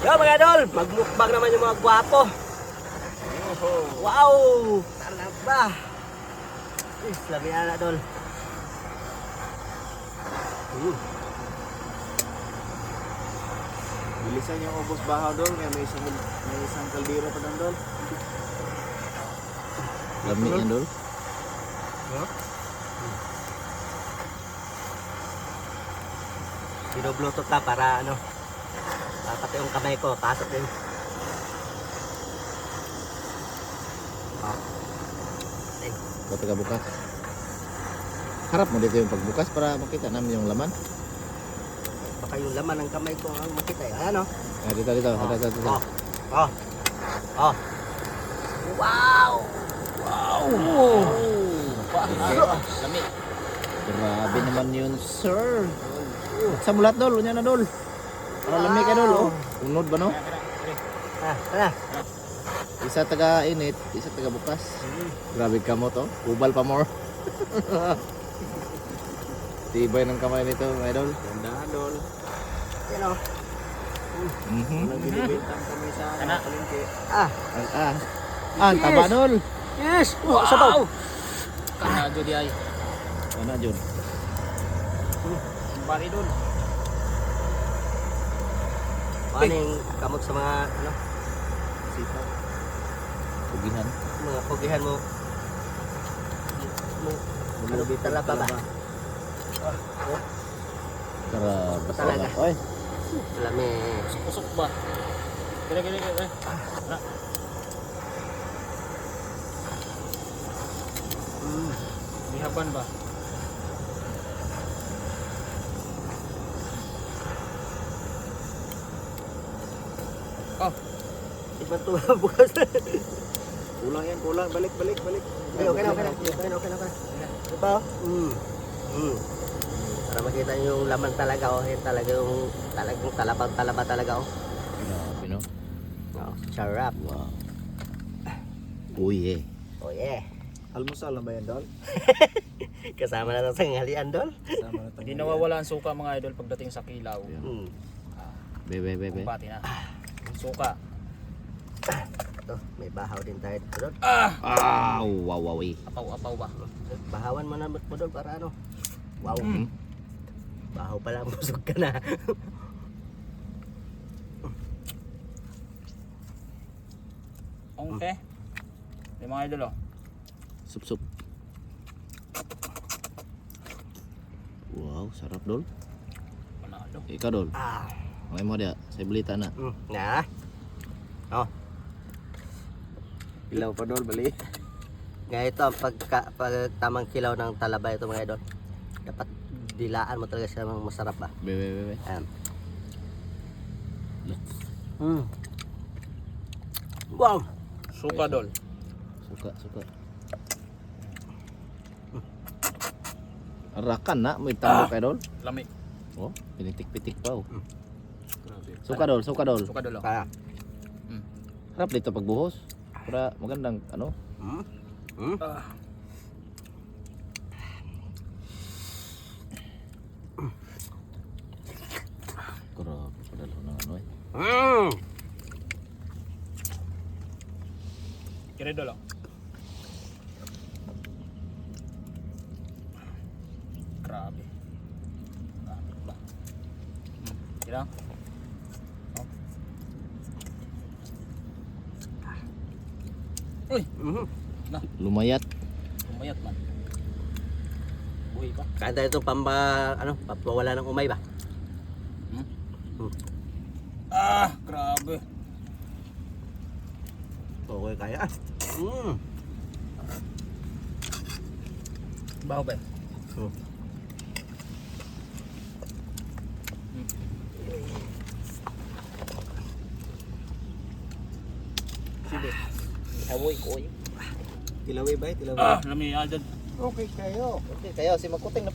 Yo mga idol, magmukbang naman yung mga gwapo. Wow! Talaba! Labi na idol. Bilisan yung ubos bahaw doon, may isang kaldero pa doon. Lami yan dol. Binoblutot na para ano, pati yung kamay ko, pasok din. Ba't ka bukas? Harap mo dito yung pagbukas para makita namin yung laman. Baka yung laman ng kamay ko ang makita eh. Ayan o. Ah, dito. Dito. Oh. Wow! Lami. Grabe naman yun, sir. Sa mulat dol, unya na dol. Para lami ka dol, oh. Unod ba no? Tara. Isa taga init, isa taga bukas. Grabe ka mo to. Kubal pa more. Tibay ng kamay nito, mga idol. Ganda doon. Yan o. Walang binibintang kami sa palengke. Ang taba dol. Yes! Sabaw! Kanadyo di ay. Ano Jun? Bari doon. Maning kamot sa mga ano, Sitaw. Pugihan. mga pugihan mo. Ano talaba ba? Grabe Talaga. sarap. Oy. Lami. Usok ba? Kira. Dihaban ba? Iban to bukas. Kulang yan, kulang. Balik. Okay na. Diba? Para makita niyo yung laman talaga oh. Yan talagang talaba talaga oh. Grabe no. Oh, sarap. Wow. Uy eh. Oh yeah. Almusal na ba yan, Dol? Kasama na ng sanghalian dol. Hindi nawawala ang suka mga idol pagdating sa kilaw. Bebe. Pati na. Ang suka. Ito, may bahaw din tayo dito dol. Wow. Apaw-apaw ba? Bahawan mo na mo dol para ano. Wow. Bahaw pala, busog ka na. Okay. Yung mga idol oh. Sup. Wow, sarap dol. Panalo. Ikaw dol. May mo dia, sa balita na. Na. Oh, Ilaw pa, Dol. Bali. ganito ang pag tamang kilaw ng talaba ito mga idol. Dapat dilaan mo talaga siya ng masarap ba. Bebe. Ayan. Wow. Suka dol. Suka. Arakan na, may tamo kay dol. Lami. Oh, pinitik-pitik pa oh. Grabe. Suka dol. Suka dol oh. Kaya. Harap dito pagbuhos. Para magandang ano. Grabe padalo na ano eh. Kira dol oh. Grabe. Grabe ba? Kira? Uy! Lumayat. Umayat man. Buhay pa. Kaya ito papawala ng umay ba? Grabe. Okay, kaya. Baho ba? Sige. Hawoy ko. Tilawi ba? Tilawi. Lami yan dyan. Okay kayo si Makuting na